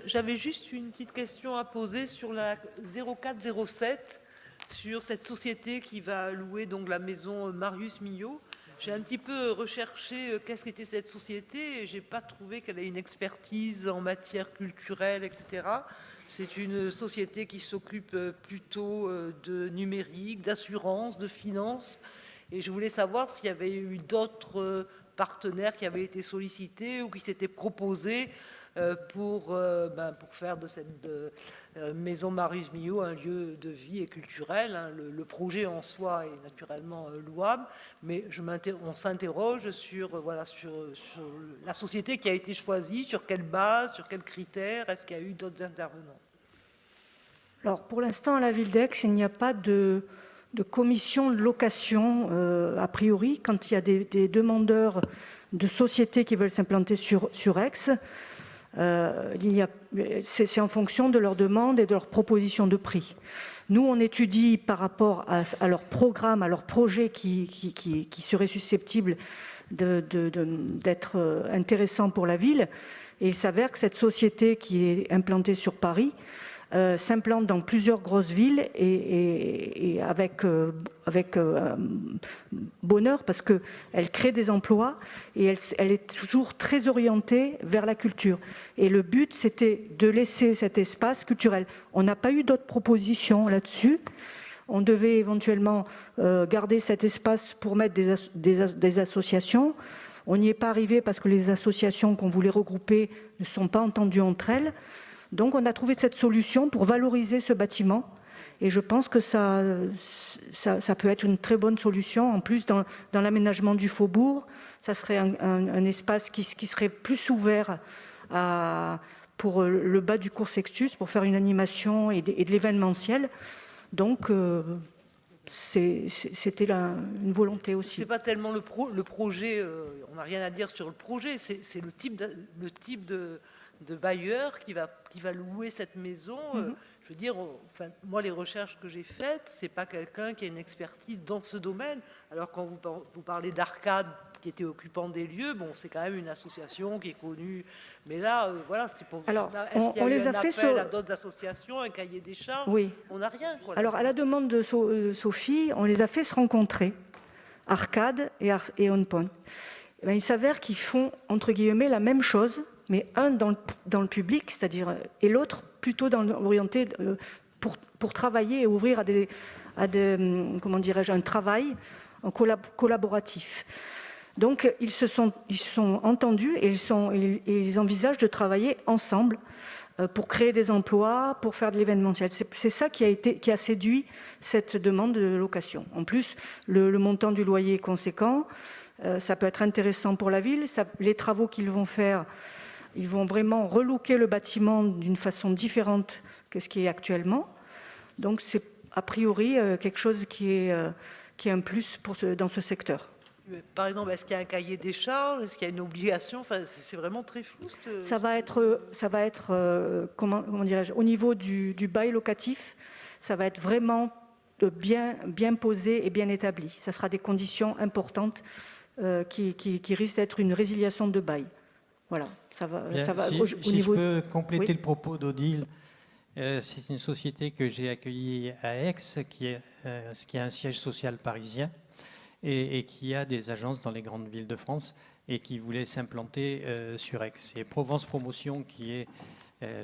J'avais juste une petite question à poser sur la 0407, sur cette société qui va louer donc la maison Marius Millot. J'ai un petit peu recherché qu'est-ce qu'était cette société et j'ai pas trouvé qu'elle ait une expertise en matière culturelle, etc. C'est une société qui s'occupe plutôt de numérique, d'assurance, de finance. Et je voulais savoir s'il y avait eu d'autres partenaires qui avaient été sollicités ou qui s'étaient proposés pour faire de cette maison Marius Millot un lieu de vie et culturel. Hein. Le projet en soi est naturellement louable, mais on s'interroge sur la société qui a été choisie, sur quelle base, sur quels critères, est-ce qu'il y a eu d'autres intervenants? Alors, pour l'instant, à la ville d'Aix, il n'y a pas de commission de location, a priori. Quand il y a des demandeurs de sociétés qui veulent s'implanter sur Aix, c'est en fonction de leurs demandes et de leurs propositions de prix. Nous, on étudie par rapport à leur programme, à leur projet qui serait susceptible d'être intéressant pour la ville. Et il s'avère que cette société qui est implantée sur Paris s'implante dans plusieurs grosses villes et avec bonheur parce qu'elle crée des emplois et elle est toujours très orientée vers la culture. Et le but, c'était de laisser cet espace culturel. On n'a pas eu d'autres propositions là-dessus. On devait éventuellement garder cet espace pour mettre des associations. On n'y est pas arrivé parce que les associations qu'on voulait regrouper ne sont pas entendues entre elles. Donc on a trouvé cette solution pour valoriser ce bâtiment et je pense que ça peut être une très bonne solution. En plus, dans l'aménagement du faubourg, ça serait un espace qui serait plus ouvert pour le bas du cours Sextus, pour faire une animation et de l'événementiel. Donc c'était une volonté aussi. C'est pas tellement le projet, on n'a rien à dire sur le projet, c'est le type de bailleur qui va louer cette maison. Je veux dire, moi, les recherches que j'ai faites, c'est pas quelqu'un qui a une expertise dans ce domaine. Alors, quand vous parlez d'Arcade, qui était occupant des lieux, bon, c'est quand même une association qui est connue. Mais là, voilà, c'est pour... Alors, est-ce qu'il y a on eu les un a fait appel à d'autres associations, un cahier des charges? Oui. On n'a rien, quoi. Alors, à la demande de Sophie, on les a fait se rencontrer, Arcade et OnPoint. Il s'avère qu'ils font, entre guillemets, la même chose, mais un dans le public, c'est-à-dire, et l'autre plutôt orienté pour travailler et ouvrir à comment dirais-je, un travail collaboratif. Donc, ils se sont entendus et ils envisagent de travailler ensemble pour créer des emplois, pour faire de l'événementiel. C'est ça qui a séduit cette demande de location. En plus, le montant du loyer est conséquent. Ça peut être intéressant pour la ville. Les travaux qu'ils vont faire, ils vont vraiment relooker le bâtiment d'une façon différente que ce qui est actuellement. Donc c'est a priori quelque chose qui est un plus dans ce secteur. Par exemple, est-ce qu'il y a un cahier des charges? Est-ce qu'il y a une obligation? Enfin, c'est vraiment très flou. Ça va être comment dirais-je, au niveau du bail locatif, ça va être vraiment bien posé et bien établi. Ça sera des conditions importantes qui risquent d'être une résiliation de bail. Voilà, ça va. Bien, ça va si je peux compléter oui. le propos d'Odile, c'est une société que j'ai accueillie à Aix, qui a un siège social parisien et qui a des agences dans les grandes villes de France et qui voulait s'implanter sur Aix. C'est Provence Promotion qui est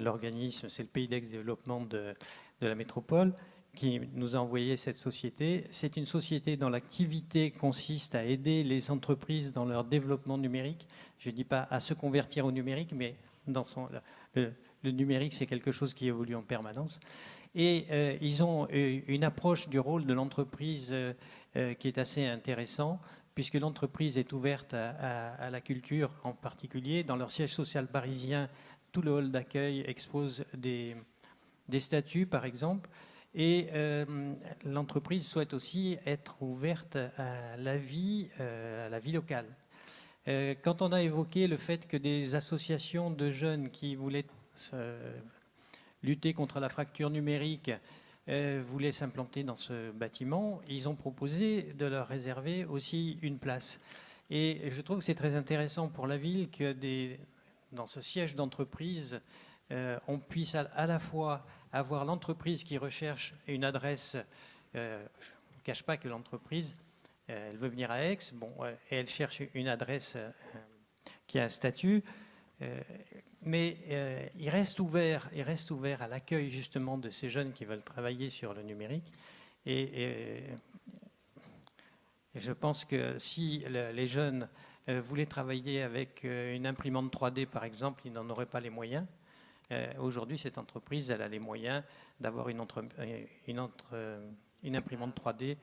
l'organisme, c'est le Pays d'Aix Développement de la métropole, qui nous a envoyé cette société. C'est une société dont l'activité consiste à aider les entreprises dans leur développement numérique. Je ne dis pas à se convertir au numérique, mais le numérique, c'est quelque chose qui évolue en permanence. Et ils ont une approche du rôle de l'entreprise qui est assez intéressant, puisque l'entreprise est ouverte à la culture en particulier. Dans leur siège social parisien, tout le hall d'accueil expose des statues, par exemple. Et l'entreprise souhaite aussi être ouverte à la vie locale. Quand on a évoqué le fait que des associations de jeunes qui voulaient lutter contre la fracture numérique voulaient s'implanter dans ce bâtiment, ils ont proposé de leur réserver aussi une place. Et je trouve que c'est très intéressant pour la ville que dans ce siège d'entreprise, on puisse à la fois avoir l'entreprise qui recherche une adresse. Je ne cache pas que l'entreprise, elle veut venir à Aix, bon, et elle cherche une adresse qui a un statut, mais il reste ouvert à l'accueil justement de ces jeunes qui veulent travailler sur le numérique. Et je pense que si les jeunes voulaient travailler avec une imprimante 3D, par exemple, ils n'en auraient pas les moyens. Aujourd'hui, cette entreprise, elle a les moyens d'avoir une imprimante 3D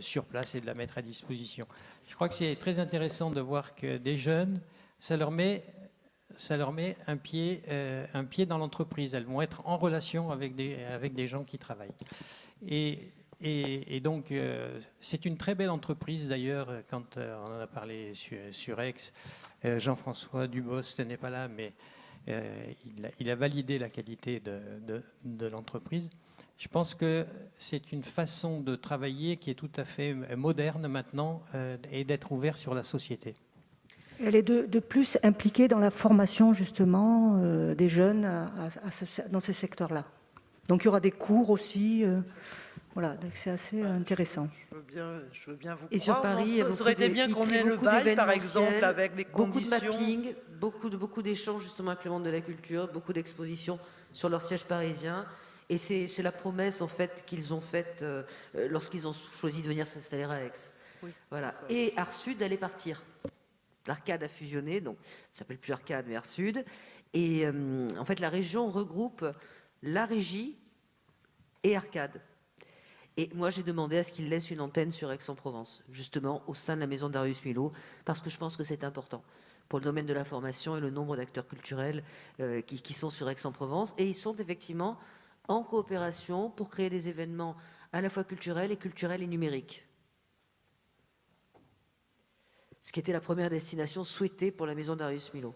sur place et de la mettre à disposition. Je crois que c'est très intéressant de voir que des jeunes, ça leur met un pied dans l'entreprise. Elles vont être en relation avec des gens qui travaillent. Et donc, c'est une très belle entreprise d'ailleurs, quand on en a parlé sur Aix. Jean-François Dubost n'est pas là, mais il a validé la qualité de l'entreprise. Je pense que c'est une façon de travailler qui est tout à fait moderne maintenant et d'être ouvert sur la société. Elle est de plus impliquée dans la formation justement des jeunes dans ces secteurs-là. Donc il y aura des cours aussi. Voilà, donc c'est assez intéressant. Je veux bien vous croire. Et sur Paris, ça aurait été bien qu'on ait le bail, par exemple, avec les conditions. Beaucoup de mapping, beaucoup d'échanges justement avec le monde de la culture, beaucoup d'expositions sur leur siège parisien. Et c'est la promesse en fait qu'ils ont faite lorsqu'ils ont choisi de venir s'installer à Aix. Oui. Voilà. Et Art Sud allait partir. L'Arcade a fusionné, donc ça s'appelle plus Arcade mais Art Sud. Et en fait, la région regroupe la régie et Arcade. Et moi, j'ai demandé à ce qu'ils laissent une antenne sur Aix-en-Provence, justement au sein de la maison Darius Milhaud, parce que je pense que c'est important pour le domaine de la formation et le nombre d'acteurs culturels qui sont sur Aix-en-Provence. Et ils sont effectivement en coopération pour créer des événements à la fois culturels et numériques. Ce qui était la première destination souhaitée pour la maison Darius Milhaud.